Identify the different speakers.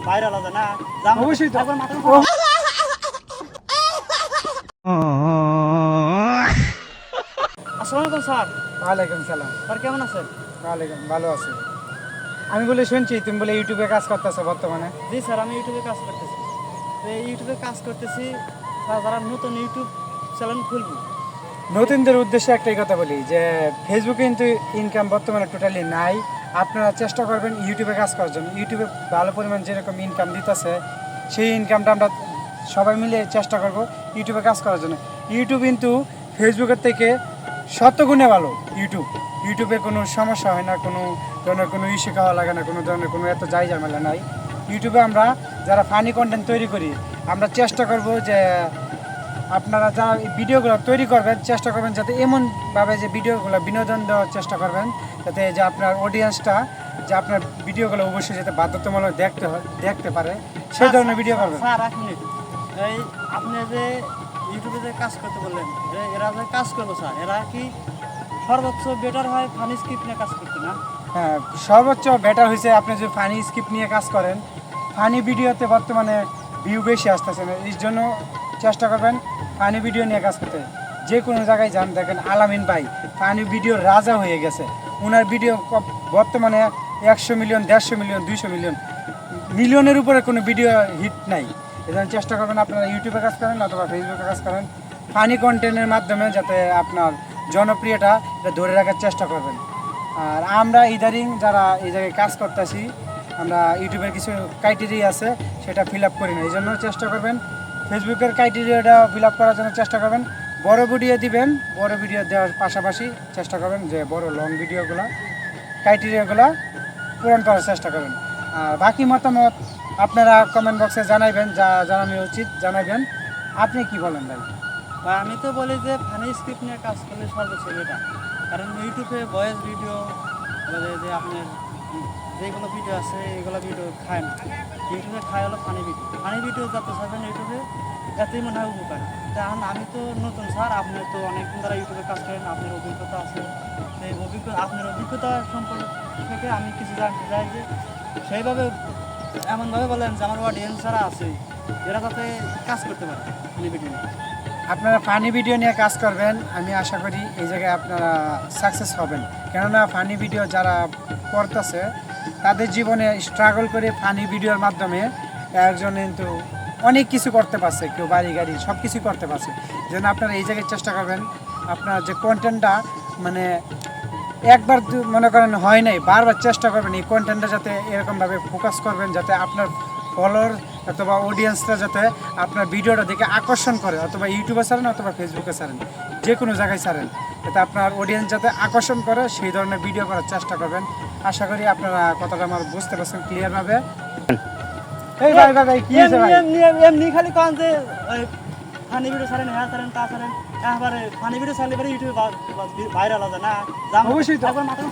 Speaker 1: Viral আছে না
Speaker 2: অবশ্যই তো।
Speaker 1: একবার মাথা আসসালামু আলাইকুম স্যার।
Speaker 2: ওয়ালাইকুম সালাম।
Speaker 1: স্যার কেমন আছেন?
Speaker 2: ওয়ালাইকুম, ভালো আছি। আমি বলে শুনছি তুমি বলে ইউটিউবে কাজ করতেছো বর্তমানে।
Speaker 1: জি স্যার, আমি ইউটিউবে কাজ করতেছি। তো এই ইউটিউবে কাজ করতেছি স্যার, যারা নতুন ইউটিউব চ্যানেল খুলবো
Speaker 2: নতুনদের উদ্দেশ্যে একটাই কথা বলি যে ফেসবুকে কিন্তু ইনকাম বর্তমানে টোটালি নাই। আপনারা চেষ্টা করবেন ইউটিউবে কাজ করার জন্য। ইউটিউবে ভালো পরিমাণ যেরকম ইনকাম দিতেছে সেই ইনকামটা আমরা সবাই মিলে চেষ্টা করব ইউটিউবে কাজ করার জন্য। ইউটিউব কিন্তু ফেসবুকের থেকে শতগুণে ভালো। ইউটিউবে কোনো সমস্যা হয় না, কোনো ধরনের কোনো ইস্যু খাওয়া লাগে না, কোনো ধরনের কোনো এত যাই ঝামেলা নাই। ইউটিউবে আমরা যারা ফানি কন্টেন্ট তৈরি করি আমরা চেষ্টা করব যে আপনারা যারা ভিডিওগুলো তৈরি করবেন চেষ্টা করবেন যাতে এমনভাবে যে ভিডিওগুলো বিনোদন দেওয়ার চেষ্টা করবেন যাতে যে আপনার অডিয়েন্সটা যে আপনার ভিডিওগুলো অবশ্যই যাতে বাধ্যতামূলক দেখতে পারে সেই ধরনের ভিডিও করবেন।
Speaker 1: স্যার এক মিনিট, এই আপনি যে ইউটিউবে যে কাজ করতে বললেন যে এরা যে কাজ করবো স্যার, এরা কি সর্বোচ্চ বেটার হয় ফানি স্ক্রিপ্ট নিয়ে কাজ করতে না?
Speaker 2: হ্যাঁ, সর্বোচ্চ বেটার হয়েছে আপনি যদি ফানি স্ক্রিপ্ট নিয়ে কাজ করেন। ফানি ভিডিওতে বর্তমানে ভিউ বেশি আসতেছে না, এই জন্য চেষ্টা করবেন ফানি ভিডিও নিয়ে কাজ করতে। যে কোনো জায়গায় যান দেখেন আলামিন ভাই ফানি ভিডিওর রাজা হয়ে গেছে। ওনার ভিডিও বর্তমানে 100 মিলিয়ন, 150 মিলিয়ন, 200 মিলিয়ন, মিলিয়নের উপরে কোনো ভিডিও হিট নাই। এই জন্য চেষ্টা করবেন আপনারা ইউটিউবে কাজ করেন অথবা ফেসবুকে কাজ করেন ফানি কন্টেন্টের মাধ্যমে যাতে আপনার জনপ্রিয়তা এটা ধরে রাখার চেষ্টা করবেন। আর আমরা ইদারিং যারা এই জায়গায় কাজ করতেছি আমরা ইউটিউবের কিছু ক্রাইটেরিয়া আছে সেটা ফিল আপ করি না। এই জন্য চেষ্টা করবেন ফেসবুকের ক্রাইটেরিয়াটা ফিল আপ করার জন্য চেষ্টা করবেন। বড় ভিডিও দিবেন, বড় ভিডিও দেওয়ার পাশাপাশি চেষ্টা করবেন যে বড় লং ভিডিওগুলো ক্রাইটেরিয়াগুলো পূরণ করার চেষ্টা করবেন। আর বাকি মতামত আপনারা কমেন্ট বক্সে জানাইবেন, যা জানানো উচিত জানাবেন। আপনি কি বলেন ভাই?
Speaker 1: বা আমি তো বলি যে ফানি স্ক্রিপ্ট নিয়ে কাজ করলে সর্বোচ্চ বেটার, কারণ ইউটিউবে ভয়েস ভিডিও যে আপনার যেগুলো ভিডিও আছে এগুলো ভিডিও খায় না। ইউটিউবে খায় হলো ফানি ভিডিও যাতে ছাড়বেন ইউটিউবে যাতেই মনে হয় উপকার। কারণ আমি তো নতুন স্যার, আপনি তো অনেকদিন দ্বারা ইউটিউবে কাজ করেন, আপনার অভিজ্ঞতা আছে। সেই আপনার অভিজ্ঞতা সম্পর্কে থেকে আমি কিছু জানতে চাই যে সেইভাবে এমনভাবে বলেন যে আমার অডিয়েন্স যারা আছে এরা যাতে কাজ করতে পারে ফানি ভিডিও নিয়ে।
Speaker 2: আপনারা ফানি ভিডিও নিয়ে কাজ করবেন, আমি আশা করি এই জায়গায় আপনারা সাকসেস হবেন। কেননা ফানি ভিডিও যারা করতেছে তাদের জীবনে স্ট্রাগল করে ফানি ভিডিওর মাধ্যমে একজন কিন্তু অনেক কিছু করতে পারছে, কেউ বাড়ি গাড়ি সব কিছু করতে পারছে। এই জন্য আপনারা এই জায়গায় চেষ্টা করবেন আপনার যে কন্টেন্টটা মানে একবার মনে করেন হয় নাই, বারবার চেষ্টা করবেন এই কন্টেন্টটা যাতে এরকমভাবে ফোকাস করবেন যাতে আপনার ফলোয়ার অথবা অডিয়েন্সরা যাতে আপনার ভিডিওটা দেখে আকর্ষণ করে, অথবা ইউটিউবে ছাড়েন অথবা ফেসবুকে ছাড়েন, যে কোনো জায়গায় ছাড়েন, যাতে আপনার অডিয়েন্স যাতে আকর্ষণ করে সেই ধরনের ভিডিও করার চেষ্টা করবেন। আশা করি আপনারা কথাটা আমার বুঝতে পারছেন ক্লিয়ারভাবে। এই ভাই ভাই ভাই কি হয়েছে ভাই?
Speaker 1: এমনি খালি কন যে ফানি ভিডিও ছাড়েন, হ্যাঁ ছাড়েন, তা ছাড়েন, একবারে ফানি ভিডিও ছাড়লে পরে ইউটিউবে ভাইরাল আছে না?
Speaker 2: অবশ্যই তো।
Speaker 1: একবার মাথা